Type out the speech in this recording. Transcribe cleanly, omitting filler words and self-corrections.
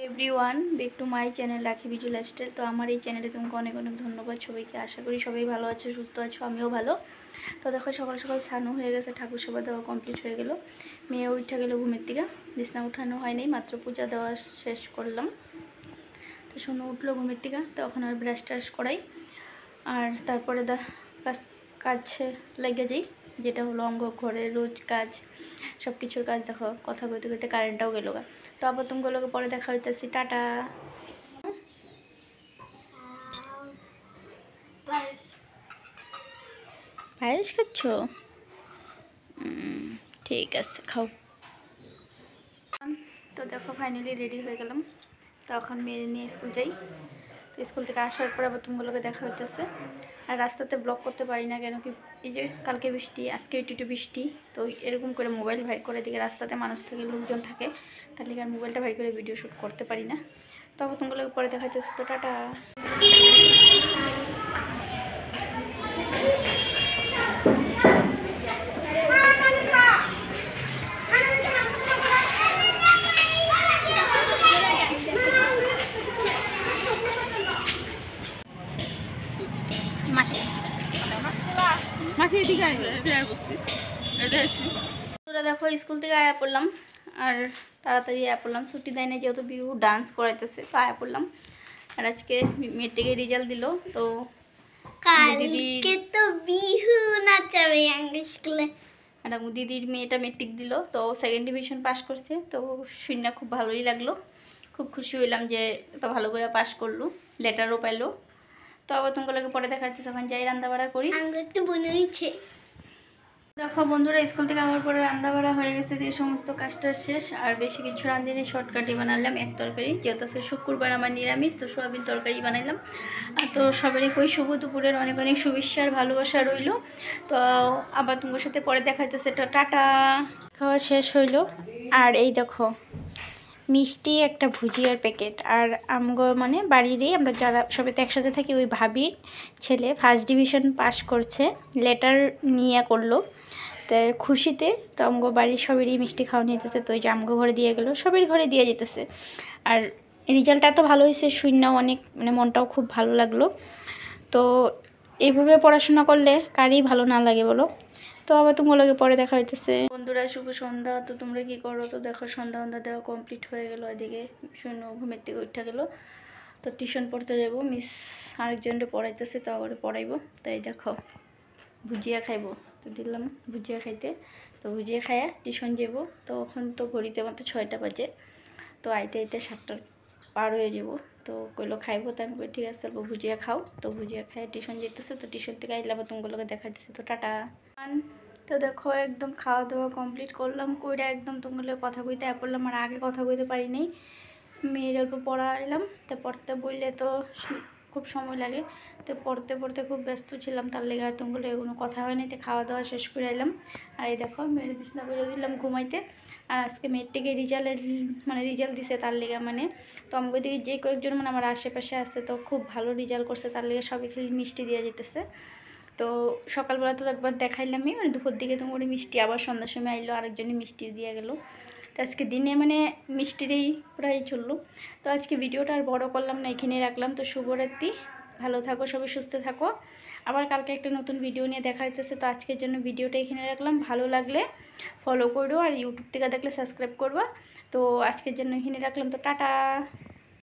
Everyone back to my channel রাখি Biju lifestyle. তো আমার এই চ্যানেলে তোমাকে অনেক অনেক ধন্যবাদ সবাইকে। আশা করি সবাই ভালো আছো, সুস্থ আছো, আমিও ভালো। তো দেখো সকাল সকাল স্নানও হয়ে গেছে, ঠাকুর সেবা দেওয়া কমপ্লিট হয়ে গেল। মেয়ে উঠে গেলো ঘুমের থেকে, বিছনা উঠানো হয়নি, মাত্র পূজা দেওয়া শেষ করলাম। তো শোনো উঠলো ঘুমের থেকে, তখন আর ব্রাশ ট্রাশ করাই আর তারপরে কাছে লেগে যাই, যেটা হলো অঙ্গ ঘরের রোজ কাজ, সব কিছুর কাজ। দেখো কথা কইতে কইতে কারেন্টটাও গেল গা। তো আবার তোমাগুলোকে পরে দেখা হইতেছি, টাটা। পায়েস খাচ্ছ? ঠিক আছে, খাও। তো দেখো ফাইনালি রেডি হয়ে গেলাম। তো এখন মেয়ে নিয়ে স্কুল যাই। তো স্কুল থেকে আসার পর আবার তোমাগুলোকে দেখা হইতেছে। আর রাস্তাতে ব্লগ করতে পারি না, কেন কি এই যে কালকে বৃষ্টি, আজকে একটু বৃষ্টি। তো এরকম করে মোবাইল ভাই করে দিকে, রাস্তাতে মানুষ থাকে, লোকজন থাকে, তার লিগে আর মোবাইলটা ভাই করে ভিডিও শ্যুট করতে পারি না। তো আবার তোমাগুলোকে পরে দেখা হইতেছে। তো টাটা। তোরা দেখো স্কুল থেকে আয়া পড়লাম, আর তাড়াতাড়ি আয়া পড়লাম, ছুটি দেয় না যেহেতু বিহু ডান্স করাইতেছে, তো আয়া পড়লাম। আর আজকে মেট্রিকে রেজাল্ট দিল। তো কালকে তো বিহু নাচাবে ইংলিশ স্কুলে। আর দিদির মেয়েটা মেট্রিক দিল, তো সেকেন্ড ডিভিশন পাস করছে। তো শুনে খুব ভালোই লাগলো, খুব খুশি হইলাম যে তো ভালো করে পাস করলো, লেটারও পাইলো। তো আবার তোমাগুলোকে পরে দেখা যাচ্ছে, যখন যাই রান্না বাড়া করি। একটু মনে হচ্ছে দেখো বন্ধুরা, স্কুল থেকে আমার পরে রান্না বাড়া হয়ে গেছে, দিয়ে সমস্ত কাজটা শেষ। আর বেশি কিছু রাঁধিনি, শর্টকাটই বানালাম এক তরকারি, যেহেতু আজকে শুক্রবার আমার নিরামিষ, তো সোয়াবিন তরকারি বানাইলাম। আর তো সবারই কই শুভ দুপুরের অনেক অনেক শুভেচ্ছা আর ভালোবাসা রইল। তো আবার তোমার সাথে পরে দেখাইতেছে, টাটা। খাওয়া শেষ হইল, আর এই দেখো মিষ্টি একটা ভুজিয়ার প্যাকেট। আর আমগো মানে বাড়িরই আমরা যারা সবাই তো একসাথে থাকি, ওই ভাবির ছেলে ফার্স্ট ডিভিশন পাস করছে, লেটার নিয়ে করলো। তো খুশিতে তো আমগো বাড়ির সবারই মিষ্টি খাওয়া নিতেছে। তো ওই যে আমগো ঘরে দিয়ে গেলো, সবের ঘরে দিয়ে যেতেছে। আর রেজাল্টটা এত ভালো হয়েছে, শূন্যও অনেক, মানে মনটাও খুব ভালো লাগলো। তো এইভাবে পড়াশোনা করলে কারই ভালো না লাগে বলো। তো আবার তোমাগুলোকে পরে দেখা হইতেছে। বন্ধুরা শুভ সন্ধ্যা। তো তোমরা কি করো? তো দেখো সন্ধ্যা দেওয়া কমপ্লিট হয়ে গেল, এদিকে শূন্য ঘুমের থেকে উঠে গেল। তো টিউশন পড়তে যাবো, মিস আরেকজনকে পড়াইতেছে, তো আবার পড়াইবো। তাই দেখো ভুজিয়া খাইবো, তো দিলাম ভুজিয়া খাইতে। তো ভুজিয়া খাইয়া টিউশন যাবো। তো এখন তো ঘড়িতে মাত্র 6টা বাজে, তো আইতে আইতে 7টা পার হয়ে যাবো। তো কইলো খাইবো, তো আমি কই ঠিক আছে চলবো, ভুজিয়া খাও। তো ভুজিয়া খাই টিউশন যেতেছে। তো টিউশন থেকে আইলে আবার তোমাগুলোকে দেখাইতেছে। তো টাটা। তো দেখো একদম খাওয়া দাওয়া কমপ্লিট করলাম, কইরা একদম তোমাগুলো কথা কইতে পড়লাম। আর আগে কথা কইতে পারি নাই, মেয়ের অল্প পড়াইলাম। তো পড়তে বললে তো খুব সময় লাগে, তো পড়তে পড়তে খুব ব্যস্ত ছিলাম, তার লেগে আর তোমাগুলো কোনো কথা হয় নাই। তো খাওয়া দাওয়া শেষ করে এলাম। আর এই দেখো মেয়ের বিছনা করে দিলাম ঘুমাইতে। আর আজকে মেয়েরটিকে রেজাল্ট দিছে, তার লেগে মানে তো আমাদের দিকে যে কয়েকজন মানে আমার আশেপাশে আছে, তো খুব ভালো রেজাল্ট করছে, তার লেগে সবাই খালি মিষ্টি দিয়ে যেতেছে। তো সকালবেলা তো একবার দেখাইলামই, মানে দুপুর দিকে তোমার মিষ্টি, আবার সন্ধ্যার সময় আইলো আরেকজনই মিষ্টি দিয়ে গেল। তো আজকে দিনে মানে মিষ্টিরই প্রায় চললো। তো আজকে ভিডিওটা আর বড় করলাম না, এখানেই রাখলাম। তো শুভরাত্রি, ভালো থাকো সবাই, সুস্থ থাকো। আবার কালকে একটা নতুন ভিডিও নিয়ে দেখা হইতেছে। তো আজকের জন্য ভিডিওটা এখানে রাখলাম, ভালো লাগলে ফলো করো, আর ইউটিউব থেকে দেখলে সাবস্ক্রাইব করবা। তো আজকের জন্য এখানে রাখলাম, তো টাটা।